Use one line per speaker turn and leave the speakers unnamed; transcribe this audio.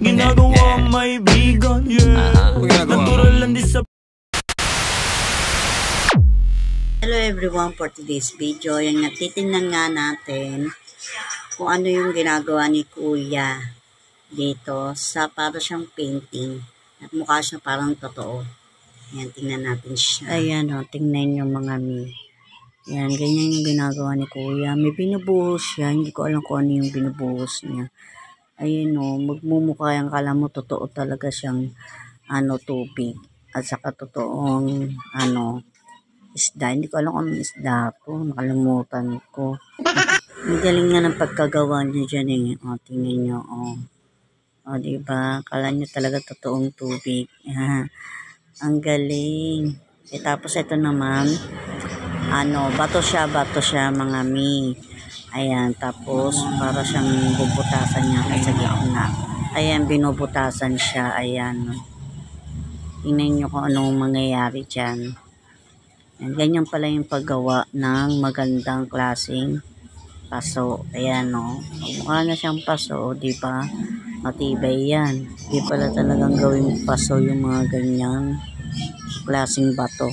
ginagawa may bigan, yeah. Natural lang din sa...
Hello everyone, for today's video, yung natitingnan nga natin kung ano yung ginagawa ni Kuya dito sa para siyang painting at mukha siya parang totoo. Ayan, tingnan natin siya. Ayan o, tingnan nyo mga mi. Ayan, ganyan yung ginagawa ni Kuya. May binubuhos siya, hindi ko alam kung ano yung binubuhos niya. Ayun o, magmumukha yung kala mo totoo talaga siyang tubig at saka totoong isda. Hindi ko alam kung anong isda po. Nakalimutan ko. Ang galing nga ng pagkagawa niya dyan eh. O, tingnan nyo. O, diba? Kala nyo talaga totoong tubig. Ang galing. Tapos ito naman, bato siya mga mi. Ayan, tapos para siyang bubutasan niya sa gitna. Ayan, binubutasan siya. Ayan. Tingnan nyo kung anong mangyayari dyan. Ayan, ganyan pala yung paggawa ng magandang klaseng paso. Ayan o. Mukha na siyang paso, diba? Matibay yan. Di pala talagang gawing paso yung mga ganyang klaseng bato.